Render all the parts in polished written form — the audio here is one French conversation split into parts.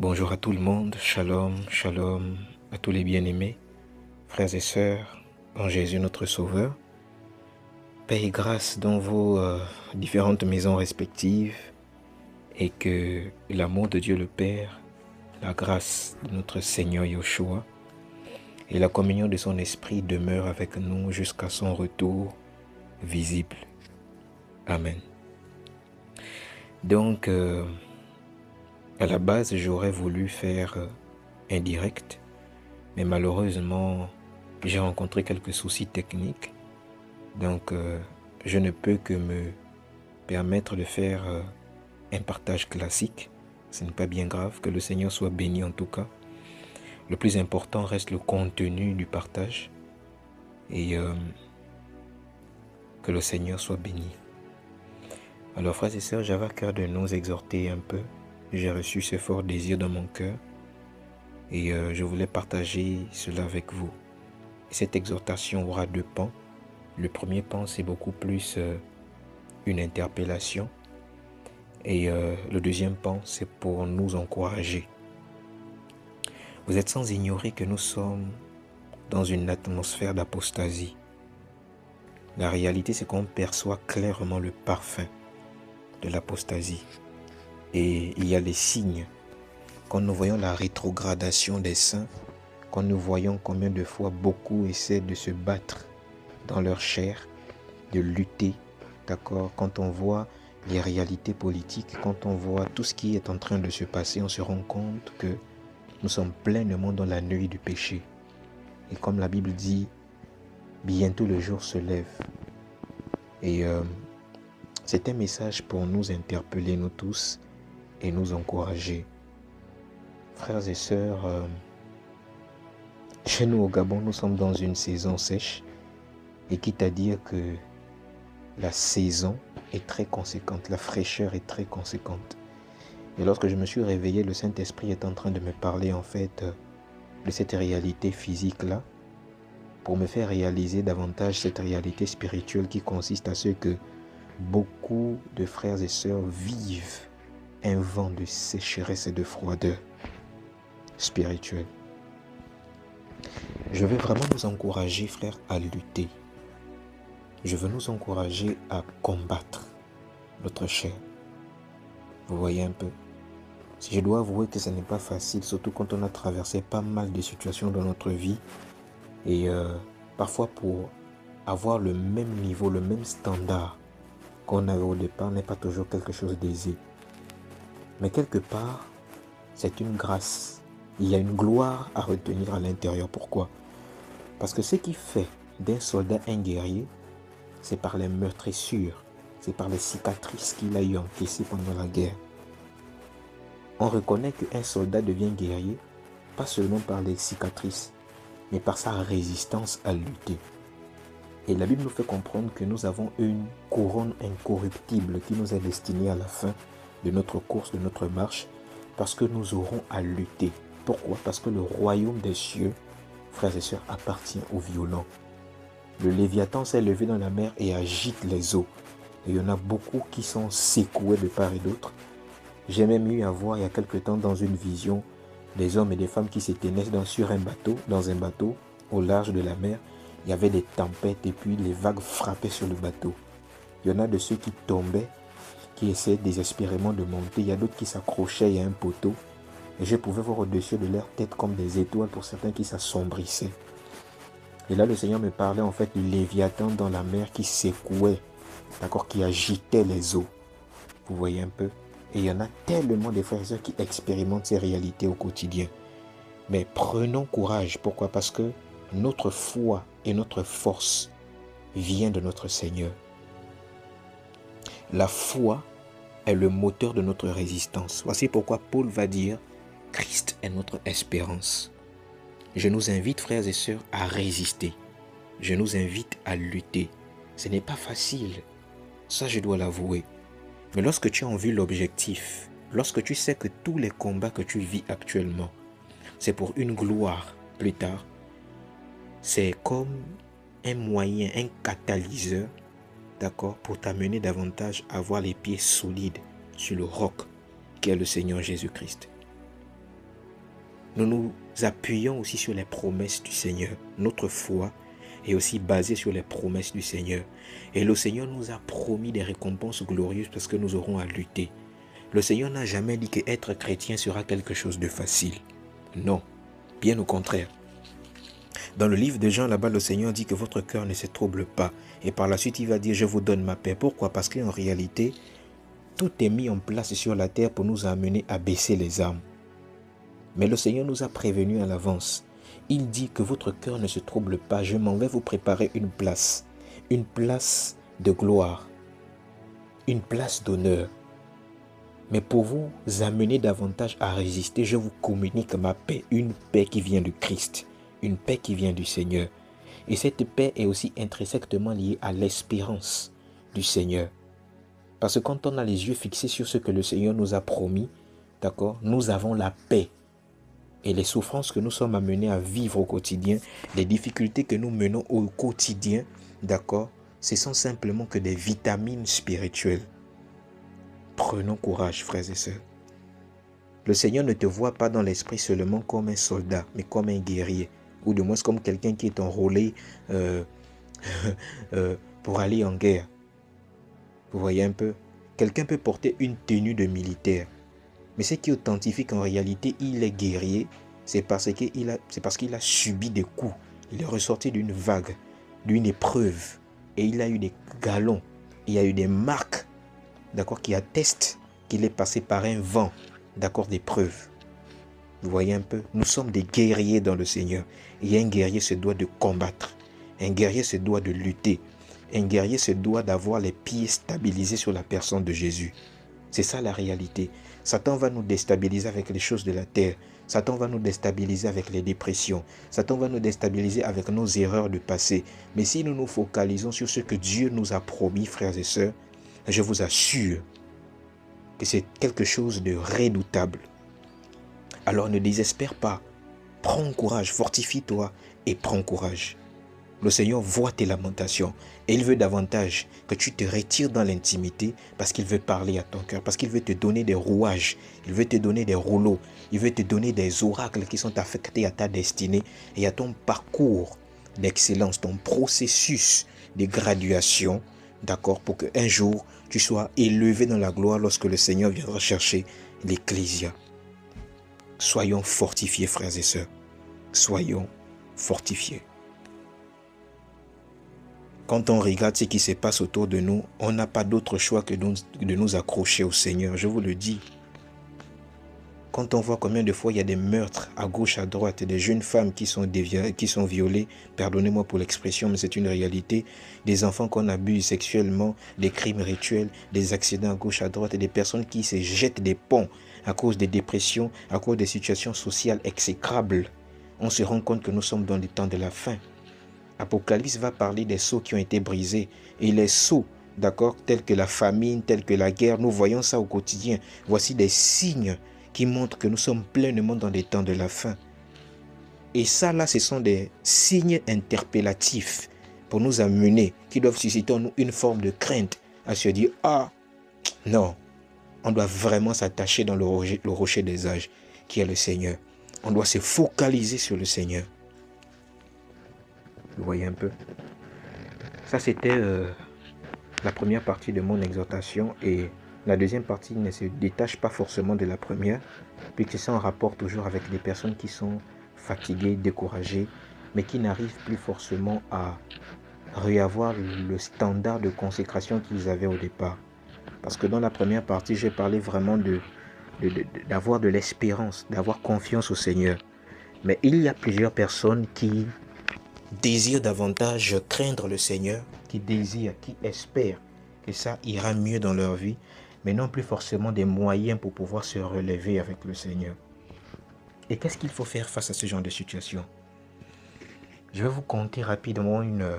Bonjour à tout le monde, shalom, shalom à tous les bien-aimés, frères et sœurs, en Jésus notre Sauveur. Paix et grâce dans vos différentes maisons respectives et que l'amour de Dieu le Père, la grâce de notre Seigneur Yeshua et la communion de son Esprit demeurent avec nous jusqu'à son retour visible. Amen. Donc, à la base, j'aurais voulu faire un direct, mais malheureusement, j'ai rencontré quelques soucis techniques. Donc, je ne peux que me permettre de faire un partage classique. Ce n'est pas bien grave, que le Seigneur soit béni en tout cas. Le plus important reste le contenu du partage et que le Seigneur soit béni. Alors, frères et sœurs, j'avais à cœur de nous exhorter un peu. J'ai reçu ce fort désir dans mon cœur et je voulais partager cela avec vous. Et cette exhortation aura deux pans. Le premier pan, c'est beaucoup plus une interpellation. Et le deuxième pan, c'est pour nous encourager. Vous êtes sans ignorer que nous sommes dans une atmosphère d'apostasie. La réalité, c'est qu'on perçoit clairement le parfum de l'apostasie. Et il y a les signes. Quand nous voyons la rétrogradation des saints, quand nous voyons combien de fois beaucoup essaient de se battre dans leur chair, de lutter, d'accord? Quand on voit les réalités politiques, quand on voit tout ce qui est en train de se passer, on se rend compte que nous sommes pleinement dans la nuit du péché. Et comme la Bible dit, bientôt le jour se lève. Et c'est un message pour nous interpeller, nous tous, et nous encourager. Frères et sœurs, chez nous au Gabon, nous sommes dans une saison sèche. Et quitte à dire que la saison est très conséquente, la fraîcheur est très conséquente. Et lorsque je me suis réveillé, le Saint-Esprit est en train de me parler en fait de cette réalité physique-là pour me faire réaliser davantage cette réalité spirituelle qui consiste à ce que beaucoup de frères et sœurs vivent un vent de sécheresse et de froideur spirituelle. Je veux vraiment nous encourager, frères, à lutter. Je veux nous encourager à combattre notre chair. Vous voyez un peu? Si je dois avouer que ce n'est pas facile, surtout quand on a traversé pas mal de situations dans notre vie. Et parfois pour avoir le même niveau, le même standard qu'on avait au départ n'est pas toujours quelque chose d'aisé. Mais quelque part, c'est une grâce. Il y a une gloire à retenir à l'intérieur. Pourquoi? Parce que ce qui fait d'un soldat un guerrier, c'est par les meurtrissures, c'est par les cicatrices qu'il a eu encaissées pendant la guerre. On reconnaît qu'un soldat devient guerrier, pas seulement par les cicatrices, mais par sa résistance à lutter. Et la Bible nous fait comprendre que nous avons une couronne incorruptible qui nous est destinée à la fin de notre course, de notre marche, parce que nous aurons à lutter. Pourquoi? Parce que le royaume des cieux, frères et sœurs, appartient aux violents. Le Léviathan s'est levé dans la mer et agite les eaux. Et il y en a beaucoup qui sont secoués de part et d'autre. J'ai même eu à voir il y a quelque temps dans une vision des hommes et des femmes qui s'éteignaient dans un bateau au large de la mer. Il y avait des tempêtes et puis les vagues frappaient sur le bateau. Il y en a de ceux qui tombaient, qui essayaient désespérément de monter. Il y a d'autres qui s'accrochaient à un poteau. Et je pouvais voir au-dessus de leur tête comme des étoiles pour certains qui s'assombrissaient. Et là, le Seigneur me parlait en fait du Léviathan dans la mer qui secouait, d'accord, qui agitait les eaux. Vous voyez un peu? Et il y en a tellement de frères et sœurs qui expérimentent ces réalités au quotidien. Mais prenons courage. Pourquoi? Parce que notre foi et notre force vient de notre Seigneur. La foi est le moteur de notre résistance. Voici pourquoi Paul va dire « Christ est notre espérance ». Je nous invite, frères et sœurs, à résister. Je nous invite à lutter. Ce n'est pas facile. Ça, je dois l'avouer. Mais lorsque tu as en vue l'objectif, lorsque tu sais que tous les combats que tu vis actuellement, c'est pour une gloire plus tard, c'est comme un moyen, un catalyseur, d'accord, pour t'amener davantage à avoir les pieds solides sur le roc qui est le Seigneur Jésus-Christ. nous nous appuyons aussi sur les promesses du Seigneur. Notre foi est aussi basée sur les promesses du Seigneur. Et le Seigneur nous a promis des récompenses glorieuses parce que nous aurons à lutter. Le Seigneur n'a jamais dit qu'être chrétien sera quelque chose de facile. Non, bien au contraire. Dans le livre de Jean, là-bas, le Seigneur dit que votre cœur ne se trouble pas. Et par la suite, il va dire, je vous donne ma paix. Pourquoi? Parce qu'en réalité, tout est mis en place sur la terre pour nous amener à baisser les armes. Mais le Seigneur nous a prévenus à l'avance. Il dit que votre cœur ne se trouble pas. Je m'en vais vous préparer une place de gloire, une place d'honneur. Mais pour vous amener davantage à résister, je vous communique ma paix, une paix qui vient du Christ, une paix qui vient du Seigneur. Et cette paix est aussi intrinsèquement liée à l'espérance du Seigneur. Parce que quand on a les yeux fixés sur ce que le Seigneur nous a promis, d'accord, nous avons la paix. Et les souffrances que nous sommes amenés à vivre au quotidien, les difficultés que nous menons au quotidien, d'accord, ce sont simplement que des vitamines spirituelles. Prenons courage, frères et sœurs. Le Seigneur ne te voit pas dans l'esprit seulement comme un soldat, mais comme un guerrier. Ou de moins comme quelqu'un qui est enrôlé pour aller en guerre. Vous voyez un peu? Quelqu'un peut porter une tenue de militaire. Mais ce qui authentifie qu'en réalité, il est guerrier, c'est parce qu'il a subi des coups. Il est ressorti d'une vague, d'une épreuve. Et il a eu des galons. Il y a eu des marques, d'accord, qui attestent qu'il est passé par un vent, d'accord, d'épreuve. Vous voyez un peu? Nous sommes des guerriers dans le Seigneur. Et un guerrier se doit de combattre. Un guerrier se doit de lutter. Un guerrier se doit d'avoir les pieds stabilisés sur la personne de Jésus. C'est ça la réalité. Satan va nous déstabiliser avec les choses de la terre. Satan va nous déstabiliser avec les dépressions. Satan va nous déstabiliser avec nos erreurs du passé. Mais si nous nous focalisons sur ce que Dieu nous a promis, frères et sœurs, je vous assure que c'est quelque chose de redoutable. Alors ne désespère pas. Prends courage, fortifie-toi et prends courage. Le Seigneur voit tes lamentations et il veut davantage que tu te retires dans l'intimité parce qu'il veut parler à ton cœur, parce qu'il veut te donner des rouages, il veut te donner des rouleaux, il veut te donner des oracles qui sont affectés à ta destinée et à ton parcours d'excellence, ton processus de graduation, d'accord, pour qu'un jour tu sois élevé dans la gloire lorsque le Seigneur viendra chercher l'Ecclésia. Soyons fortifiés, frères et sœurs. Soyons fortifiés. Quand on regarde ce qui se passe autour de nous, on n'a pas d'autre choix que de nous accrocher au Seigneur. Je vous le dis. Quand on voit combien de fois il y a des meurtres à gauche, à droite, des jeunes femmes qui sont violées, pardonnez-moi pour l'expression, mais c'est une réalité, des enfants qu'on abuse sexuellement, des crimes rituels, des accidents à gauche, à droite, et des personnes qui se jettent des ponts à cause des dépressions, à cause des situations sociales exécrables, on se rend compte que nous sommes dans les temps de la fin. Apocalypse va parler des sceaux qui ont été brisés. Et les sceaux, d'accord, tels que la famine, tels que la guerre, nous voyons ça au quotidien. Voici des signes qui montrent que nous sommes pleinement dans les temps de la fin. Et ça, là, ce sont des signes interpellatifs pour nous amener, qui doivent susciter en nous une forme de crainte, à se dire, ah, non, on doit vraiment s'attacher dans le rocher des âges, qui est le Seigneur. On doit se focaliser sur le Seigneur. Vous voyez un peu? Ça, c'était la première partie de mon exhortation. Et la deuxième partie ne se détache pas forcément de la première, puisque c'est en rapport toujours avec des personnes qui sont fatiguées, découragées, mais qui n'arrivent plus forcément à réavoir le standard de consécration qu'ils avaient au départ. Parce que dans la première partie, j'ai parlé vraiment d'avoir de l'espérance, d'avoir confiance au Seigneur. Mais il y a plusieurs personnes qui désirent davantage craindre le Seigneur, qui désirent, qui espèrent que ça ira mieux dans leur vie, mais non plus forcément des moyens pour pouvoir se relever avec le Seigneur. Et qu'est-ce qu'il faut faire face à ce genre de situation? Je vais vous conter rapidement une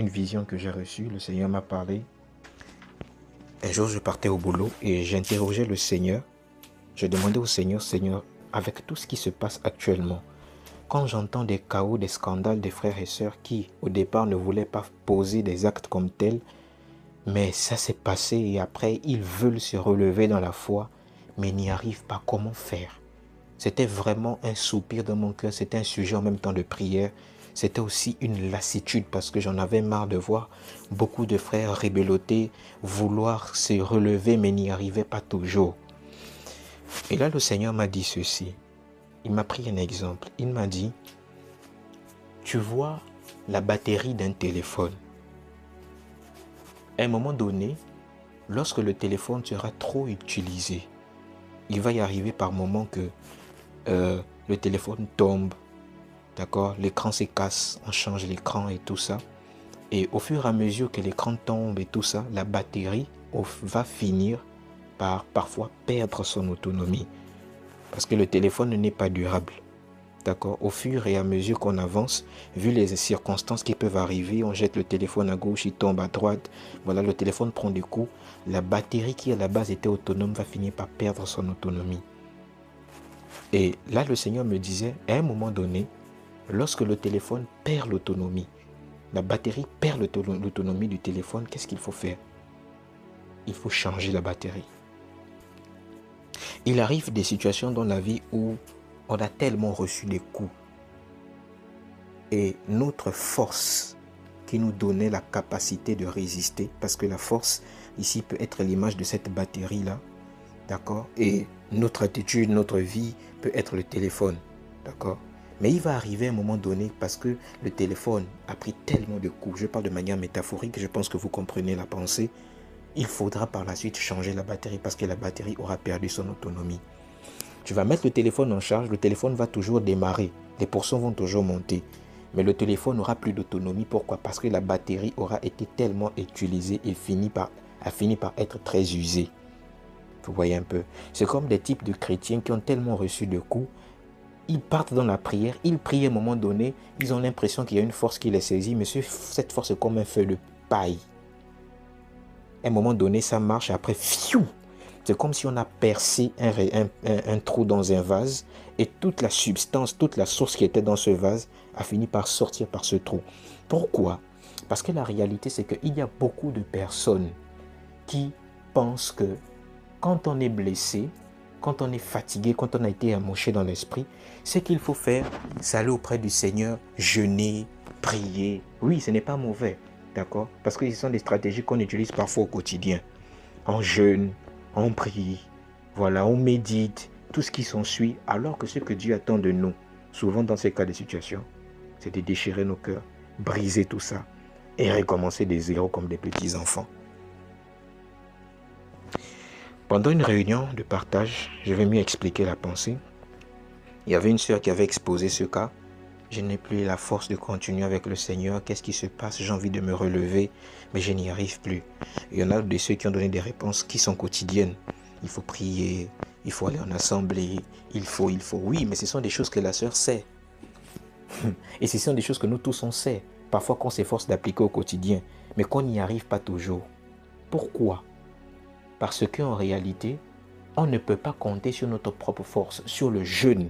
vision que j'ai reçue. Le Seigneur m'a parlé. Un jour, je partais au boulot et j'interrogeais le Seigneur. Je demandais au Seigneur, Seigneur, avec tout ce qui se passe actuellement, quand j'entends des chaos, des scandales des frères et sœurs qui, au départ, ne voulaient pas poser des actes comme tels, mais ça s'est passé et après, ils veulent se relever dans la foi, mais n'y arrivent pas. Comment faire? C'était vraiment un soupir dans mon cœur. C'était un sujet en même temps de prière. C'était aussi une lassitude parce que j'en avais marre de voir beaucoup de frères rébelloter, vouloir se relever mais n'y arrivaient pas toujours. Et là, le Seigneur m'a dit ceci. Il m'a pris un exemple. Il m'a dit, tu vois la batterie d'un téléphone. À un moment donné, lorsque le téléphone sera trop utilisé, il va y arriver par moment que le téléphone tombe, d'accord, l'écran se casse, on change l'écran et tout ça. Et au fur et à mesure que l'écran tombe et tout ça, la batterie va finir par parfois perdre son autonomie. Parce que le téléphone n'est pas durable. D'accord. Au fur et à mesure qu'on avance, vu les circonstances qui peuvent arriver, on jette le téléphone à gauche, il tombe à droite. Voilà, le téléphone prend des coups. La batterie qui à la base était autonome va finir par perdre son autonomie. Et là, le Seigneur me disait, à un moment donné, lorsque le téléphone perd l'autonomie, la batterie perd l'autonomie du téléphone, qu'est-ce qu'il faut faire? Il faut changer la batterie. Il arrive des situations dans la vie où on a tellement reçu des coups. Et notre force qui nous donnait la capacité de résister, parce que la force ici peut être l'image de cette batterie-là, d'accord? Et notre attitude, notre vie peut être le téléphone, d'accord? Mais il va arriver un moment donné, parce que le téléphone a pris tellement de coups, je parle de manière métaphorique, je pense que vous comprenez la pensée, il faudra par la suite changer la batterie, parce que la batterie aura perdu son autonomie. Tu vas mettre le téléphone en charge, le téléphone va toujours démarrer, les portions vont toujours monter. Mais le téléphone n'aura plus d'autonomie. Pourquoi? Parce que la batterie aura été tellement utilisée et a fini par être très usée. Vous voyez un peu? C'est comme des types de chrétiens qui ont tellement reçu de coups. Ils partent dans la prière, ils prient à un moment donné, ils ont l'impression qu'il y a une force qui les saisit, mais cette force est comme un feu de paille. À un moment donné, ça marche, et après, fiou! C'est comme si on a percé un trou dans un vase et toute la substance, toute la source qui était dans ce vase a fini par sortir par ce trou. Pourquoi? Parce que la réalité, c'est qu'il y a beaucoup de personnes qui pensent que quand on est blessé, quand on est fatigué, quand on a été amoché dans l'esprit, ce qu'il faut faire, c'est aller auprès du Seigneur, jeûner, prier. Oui, ce n'est pas mauvais, d'accord? Parce que ce sont des stratégies qu'on utilise parfois au quotidien. En jeûne, on prie, voilà, on médite, tout ce qui s'ensuit, alors que ce que Dieu attend de nous, souvent dans ces cas de situation, c'est de déchirer nos cœurs, briser tout ça et recommencer des zéros comme des petits enfants. Pendant une réunion de partage, je vais mieux expliquer la pensée. Il y avait une sœur qui avait exposé ce cas. Je n'ai plus la force de continuer avec le Seigneur. Qu'est-ce qui se passe? J'ai envie de me relever, mais je n'y arrive plus. Il y en a de ceux qui ont donné des réponses qui sont quotidiennes. Il faut prier, il faut aller en assemblée, il faut. Oui, mais ce sont des choses que la sœur sait. Et ce sont des choses que nous tous on sait. Parfois qu'on s'efforce d'appliquer au quotidien, mais qu'on n'y arrive pas toujours. Pourquoi? Parce qu'en réalité, on ne peut pas compter sur notre propre force, sur le jeûne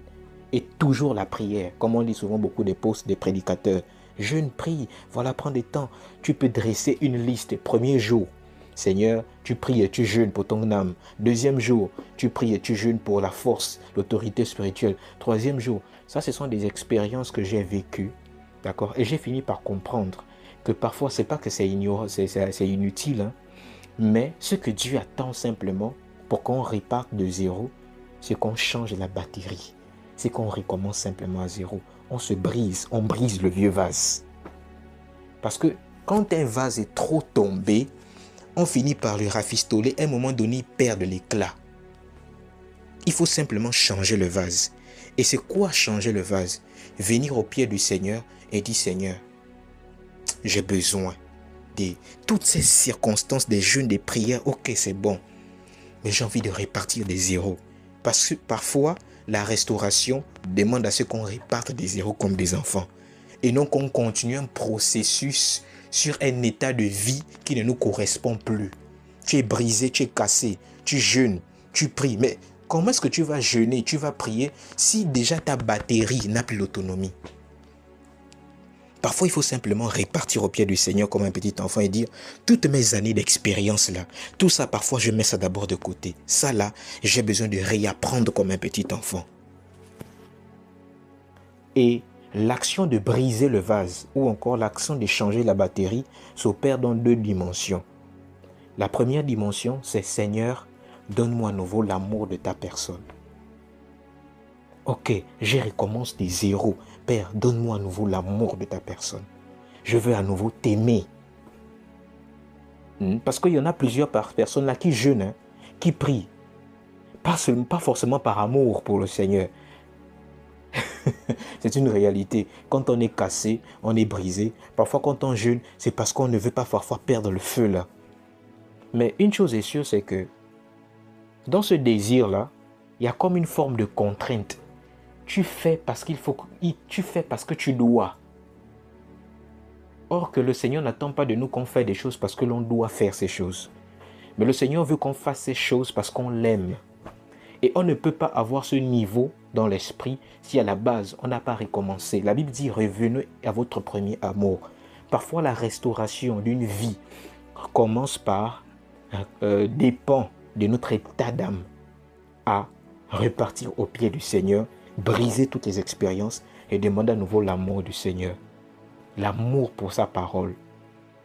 et toujours la prière. Comme on dit souvent beaucoup des posts des prédicateurs. Jeûne, prie, voilà, prends des temps. Tu peux dresser une liste. Premier jour, Seigneur, tu pries et tu jeûnes pour ton âme. Deuxième jour, tu pries et tu jeûnes pour la force, l'autorité spirituelle. Troisième jour, ça ce sont des expériences que j'ai vécues. D'accord? Et j'ai fini par comprendre que parfois, c'est pas que c'est inutile, hein, mais ce que Dieu attend simplement pour qu'on reparte de zéro, c'est qu'on change la batterie. C'est qu'on recommence simplement à zéro. On se brise, on brise le vieux vase. Parce que quand un vase est trop tombé, on finit par le rafistoler. À un moment donné, il perd de l'éclat. Il faut simplement changer le vase. Et c'est quoi changer le vase? Venir au pied du Seigneur et dire, Seigneur, j'ai besoin de toutes ces circonstances, des jeûnes, des prières. Ok, c'est bon. Mais j'ai envie de repartir des zéros. Parce que parfois, la restauration demande à ce qu'on reparte des zéros comme des enfants. Et non qu'on continue un processus sur un état de vie qui ne nous correspond plus. Tu es brisé, tu es cassé, tu jeûnes, tu pries. Mais comment est-ce que tu vas jeûner, tu vas prier si déjà ta batterie n'a plus l'autonomie? Parfois, il faut simplement repartir au pied du Seigneur comme un petit enfant et dire, toutes mes années d'expérience là, tout ça, parfois, je mets ça d'abord de côté. Ça là, j'ai besoin de réapprendre comme un petit enfant. Et l'action de briser le vase ou encore l'action de changer la batterie s'opère dans 2 dimensions. La première dimension, c'est Seigneur, donne-moi à nouveau l'amour de ta personne. Ok, je recommence de zéro. Père, donne-moi à nouveau l'amour de ta personne. Je veux à nouveau t'aimer. Parce qu'il y en a plusieurs personnes là qui jeûnent, qui prient. Pas forcément par amour pour le Seigneur. C'est une réalité. Quand on est cassé, on est brisé. Parfois quand on jeûne, c'est parce qu'on ne veut pas parfois perdre le feu là. Mais une chose est sûre, c'est que dans ce désir-là, il y a comme une forme de contrainte. Tu fais parce tu fais parce que tu dois. Or que le Seigneur n'attend pas de nous qu'on fasse des choses parce que l'on doit faire ces choses. Mais le Seigneur veut qu'on fasse ces choses parce qu'on l'aime. Et on ne peut pas avoir ce niveau dans l'esprit si à la base on n'a pas recommencé. La Bible dit revenez à votre premier amour. Parfois la restauration d'une vie commence par dépend de notre état d'âme à repartir au pied du Seigneur, briser toutes les expériences et demander à nouveau l'amour du Seigneur. L'amour pour sa parole.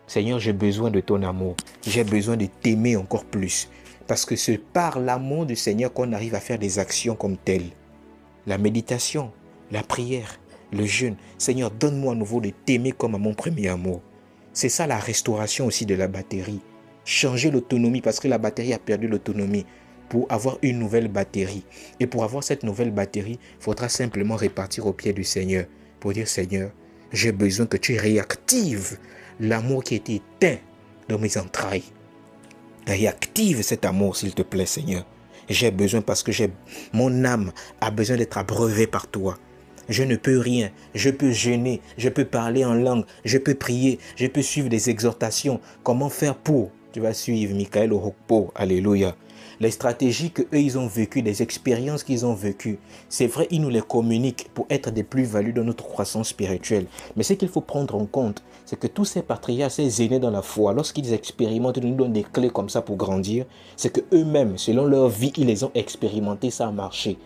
Seigneur, j'ai besoin de ton amour. J'ai besoin de t'aimer encore plus. Parce que c'est par l'amour du Seigneur qu'on arrive à faire des actions comme telles. La méditation, la prière, le jeûne. Seigneur, donne-moi à nouveau de t'aimer comme à mon premier amour. C'est ça la restauration aussi de la batterie. Changer l'autonomie parce que la batterie a perdu l'autonomie. Pour avoir une nouvelle batterie. Et pour avoir cette nouvelle batterie, il faudra simplement repartir au pied du Seigneur. Pour dire, Seigneur, j'ai besoin que tu réactives l'amour qui a été éteint dans mes entrailles. Réactive cet amour, s'il te plaît, Seigneur. J'ai besoin parce que mon âme a besoin d'être abreuvée par toi. Je ne peux rien. Je peux jeûner. Je peux parler en langue. Je peux prier. Je peux suivre des exhortations. Comment faire pour? Tu vas suivre Michael Orokpo. Alléluia. Les stratégies qu'eux, ils ont vécues, des expériences qu'ils ont vécues, c'est vrai, ils nous les communiquent pour être des plus-values dans notre croissance spirituelle. Mais ce qu'il faut prendre en compte, c'est que tous ces patriarches, ces aînés dans la foi, lorsqu'ils expérimentent, ils nous donnent des clés comme ça pour grandir, c'est qu'eux-mêmes, selon leur vie, ils les ont expérimentés, ça a marché.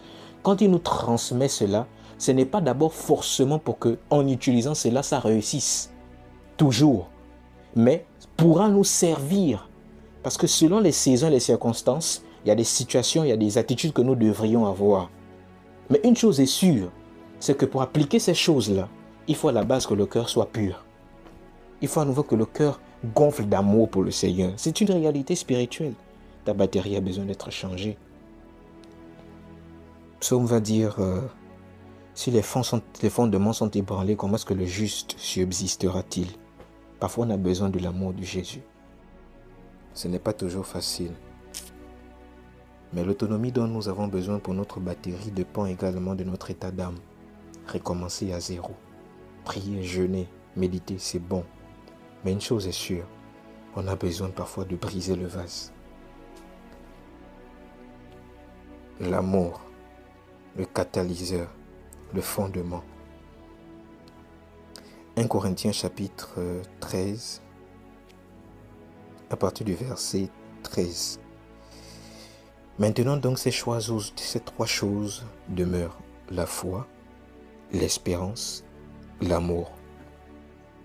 Quand ils nous transmettent cela, ce n'est pas d'abord forcément pour qu'en utilisant cela, ça réussisse. Toujours. Mais pourra nous servir. Parce que selon les saisons et les circonstances, il y a des situations, il y a des attitudes que nous devrions avoir. Mais une chose est sûre, c'est que pour appliquer ces choses-là, il faut à la base que le cœur soit pur. Il faut à nouveau que le cœur gonfle d'amour pour le Seigneur. C'est une réalité spirituelle. Ta batterie a besoin d'être changée. Psaume va dire, si les fondements sont ébranlés, comment est-ce que le juste subsistera-t-il? Parfois on a besoin de l'amour de Jésus. Ce n'est pas toujours facile. Mais l'autonomie dont nous avons besoin pour notre batterie dépend également de notre état d'âme. Recommencer à zéro. Prier, jeûner, méditer, c'est bon. Mais une chose est sûre, on a besoin parfois de briser le vase. L'amour, le catalyseur, le fondement. 1 Corinthiens chapitre 13, à partir du verset 13. Maintenant donc ces 3 choses demeurent, la foi, l'espérance, l'amour.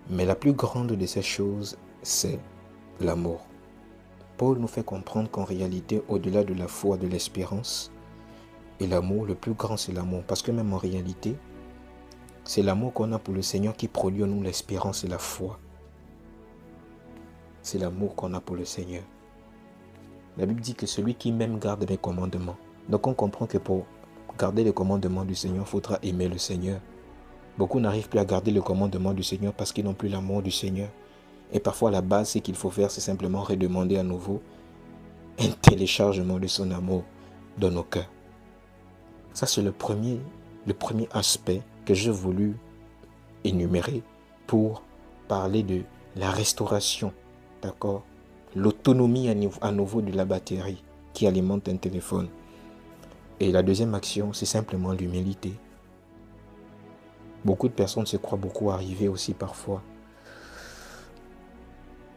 Mais la plus grande de ces choses, c'est l'amour. Paul nous fait comprendre qu'en réalité, au-delà de la foi, de l'espérance et l'amour, le plus grand c'est l'amour. Parce que même en réalité, c'est l'amour qu'on a pour le Seigneur qui produit en nous l'espérance et la foi. C'est l'amour qu'on a pour le Seigneur. La Bible dit que celui qui m'aime garde mes commandements. Donc on comprend que pour garder les commandements du Seigneur, il faudra aimer le Seigneur. Beaucoup n'arrivent plus à garder le commandement du Seigneur parce qu'ils n'ont plus l'amour du Seigneur. Et parfois, la base, ce qu'il faut faire, c'est simplement redemander à nouveau un téléchargement de son amour dans nos cœurs. Ça, c'est le premier aspect que j'ai voulu énumérer pour parler de la restauration, d'accord? L'autonomie à nouveau de la batterie qui alimente un téléphone. Et la deuxième action, c'est simplement l'humilité. Beaucoup de personnes se croient beaucoup arrivées aussi parfois.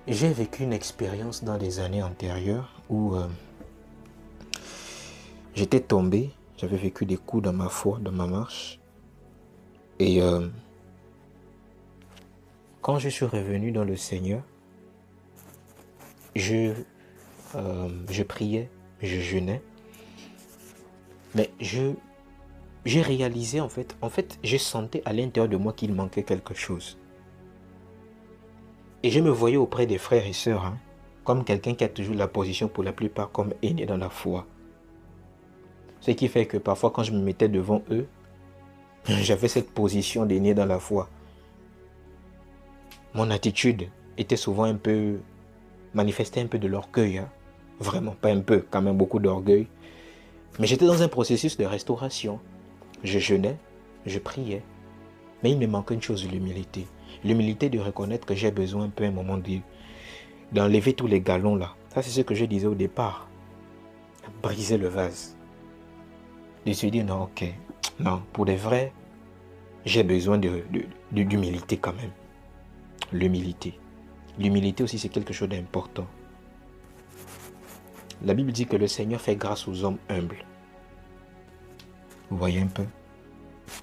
J'ai vécu une expérience dans les années antérieures où j'étais tombé, j'avais vécu des coups dans ma foi, dans ma marche. Et quand je suis revenu dans le Seigneur, je priais, je jeûnais, mais j'ai réalisé en fait, je sentais à l'intérieur de moi qu'il manquait quelque chose. Et je me voyais auprès des frères et sœurs, hein, comme quelqu'un qui a toujours la position pour la plupart comme aîné dans la foi. Ce qui fait que parfois quand je me mettais devant eux, j'avais cette position d'aîné dans la foi. Mon attitude était souvent un peu, manifestait un peu de l'orgueil, hein. Vraiment, pas un peu, quand même beaucoup d'orgueil. Mais j'étais dans un processus de restauration. Je jeûnais, je priais. Mais il me manquait une chose, l'humilité. L'humilité de reconnaître que j'ai besoin un peu à un moment d'enlever tous les galons là. Ça, c'est ce que je disais au départ. Briser le vase. De se dire, non, ok, non, pour de vrai, j'ai besoin d'humilité quand même. L'humilité. L'humilité aussi, c'est quelque chose d'important. La Bible dit que le Seigneur fait grâce aux hommes humbles. Vous voyez un peu?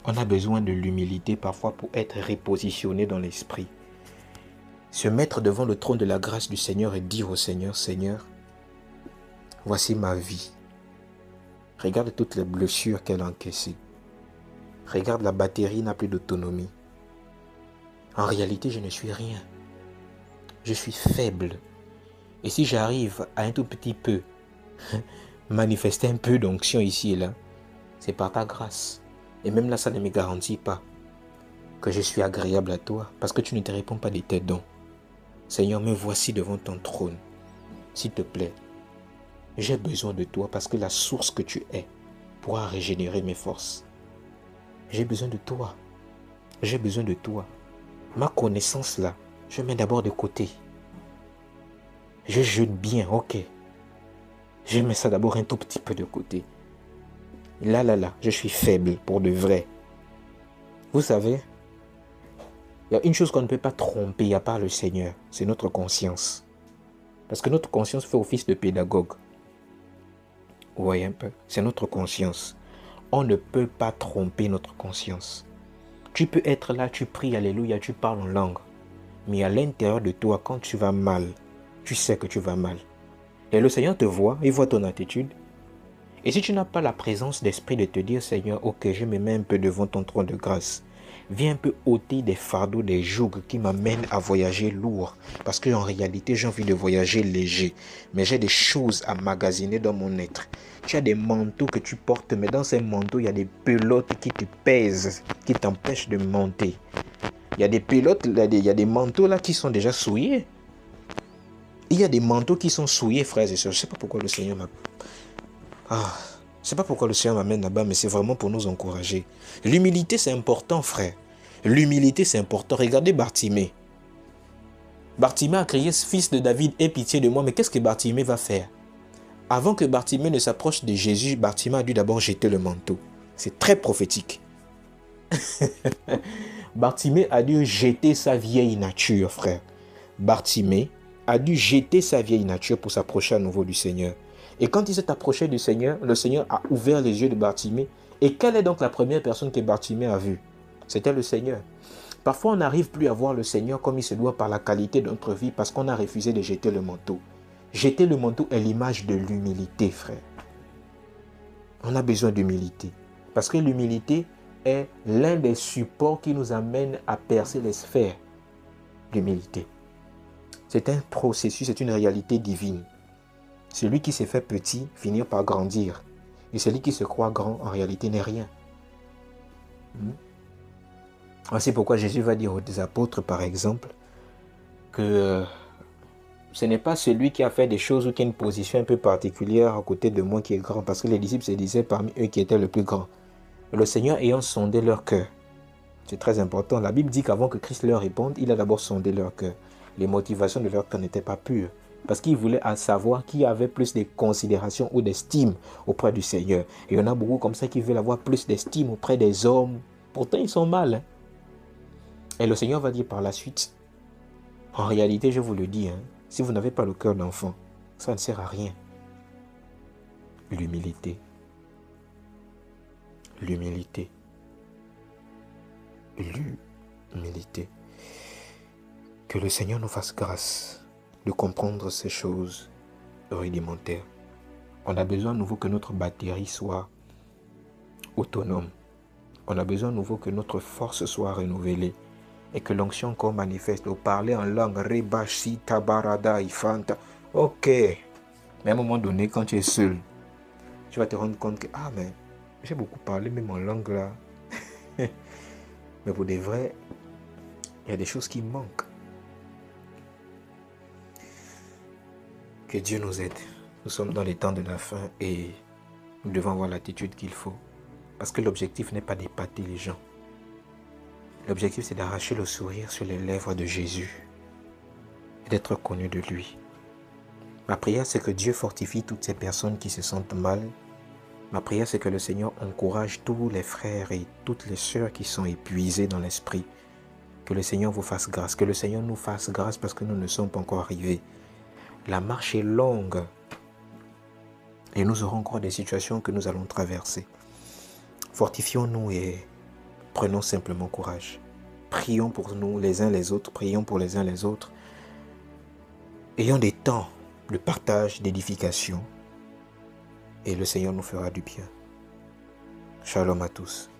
On a besoin de l'humilité parfois pour être repositionné dans l'esprit. Se mettre devant le trône de la grâce du Seigneur et dire au Seigneur, Seigneur, voici ma vie. Regarde toutes les blessures qu'elle a encaissées. Regarde, la batterie n'a plus d'autonomie. En réalité, je ne suis rien. Je suis faible. Et si j'arrive à un tout petit peu manifester un peu d'onction ici et là, c'est par ta grâce. Et même là, ça ne me garantit pas que je suis agréable à toi, parce que tu ne te réponds pas de tes dons. Seigneur, me voici devant ton trône. S'il te plaît, j'ai besoin de toi parce que la source que tu es pourra régénérer mes forces. J'ai besoin de toi. J'ai besoin de toi. Ma connaissance là, je mets d'abord de côté. Je jeûne bien, ok. Je mets ça d'abord un tout petit peu de côté. Là, je suis faible pour de vrai. Vous savez, il y a une chose qu'on ne peut pas tromper à part le Seigneur, c'est notre conscience. Parce que notre conscience fait office de pédagogue. Vous voyez un peu, c'est notre conscience. On ne peut pas tromper notre conscience. Tu peux être là, tu pries, alléluia, tu parles en langue. Mais à l'intérieur de toi, quand tu vas mal, tu sais que tu vas mal. Et le Seigneur te voit, il voit ton attitude. Et si tu n'as pas la présence d'esprit de te dire, Seigneur, ok, je me mets un peu devant ton trône de grâce. Viens un peu ôter des fardeaux, des jougs qui m'amènent à voyager lourd. Parce qu'en réalité, j'ai envie de voyager léger. Mais j'ai des choses à magasiner dans mon être. Tu as des manteaux que tu portes, mais dans ces manteaux, il y a des pelotes qui te pèsent, qui t'empêchent de monter. Il y a des pelotes, il y a des manteaux là qui sont déjà souillés. Il y a des manteaux qui sont souillés, frères et sœurs. Je ne sais pas pourquoi le Seigneur m'a... je sais pas pourquoi le Seigneur m'amène là-bas, mais c'est vraiment pour nous encourager. L'humilité, c'est important, frère. L'humilité, c'est important. Regardez Bartimée. Bartimée a crié, fils de David, aie pitié de moi. Mais qu'est-ce que Bartimée va faire? Avant que Bartimée ne s'approche de Jésus, Bartimée a dû d'abord jeter le manteau. C'est très prophétique. Bartimée a dû jeter sa vieille nature, frère. Bartimée a dû jeter sa vieille nature pour s'approcher à nouveau du Seigneur. Et quand il s'est approché du Seigneur, le Seigneur a ouvert les yeux de Bartimée. Et quelle est donc la première personne que Bartimée a vue? C'était le Seigneur. Parfois, on n'arrive plus à voir le Seigneur comme il se doit par la qualité de notre vie parce qu'on a refusé de jeter le manteau. Jeter le manteau est l'image de l'humilité, frère. On a besoin d'humilité. Parce que l'humilité est l'un des supports qui nous amène à percer les sphères d'humilité. C'est un processus, c'est une réalité divine. Celui qui s'est fait petit finit par grandir. Et celui qui se croit grand, en réalité, n'est rien. C'est pourquoi Jésus va dire aux apôtres, par exemple, que ce n'est pas celui qui a fait des choses ou qui a une position un peu particulière à côté de moi qui est grand. Parce que les disciples se disaient parmi eux qui étaient le plus grand. Le Seigneur ayant sondé leur cœur. C'est très important. La Bible dit qu'avant que Christ leur réponde, il a d'abord sondé leur cœur. Les motivations de leur cœur n'étaient pas pures. Parce qu'il voulait savoir qui avait plus de considération ou d'estime auprès du Seigneur. Et il y en a beaucoup comme ça qui veulent avoir plus d'estime auprès des hommes. Pourtant, ils sont mal. Et le Seigneur va dire par la suite, en réalité, je vous le dis, si vous n'avez pas le cœur d'enfant, ça ne sert à rien. L'humilité. L'humilité. l'humilité. Que le Seigneur nous fasse grâce de comprendre ces choses rudimentaires. On a besoin à nouveau que notre batterie soit autonome. On a besoin à nouveau que notre force soit renouvelée et que l'onction encore manifeste. Au parler en langue, rebashi, tabarada, ifanta. Ok. Mais à un moment donné, quand tu es seul, tu vas te rendre compte que, ah mais, j'ai beaucoup parlé même en langue là. Mais pour des vrais, il y a des choses qui manquent. Que Dieu nous aide. Nous sommes dans les temps de la fin et nous devons avoir l'attitude qu'il faut. Parce que l'objectif n'est pas d'épater les gens. L'objectif, c'est d'arracher le sourire sur les lèvres de Jésus et d'être connu de lui. Ma prière, c'est que Dieu fortifie toutes ces personnes qui se sentent mal. Ma prière, c'est que le Seigneur encourage tous les frères et toutes les sœurs qui sont épuisés dans l'esprit. Que le Seigneur vous fasse grâce. Que le Seigneur nous fasse grâce parce que nous ne sommes pas encore arrivés. La marche est longue et nous aurons encore des situations que nous allons traverser. Fortifions-nous et prenons simplement courage. Prions pour nous les uns les autres, prions pour les uns les autres. Ayons des temps de partage, d'édification et le Seigneur nous fera du bien. Shalom à tous.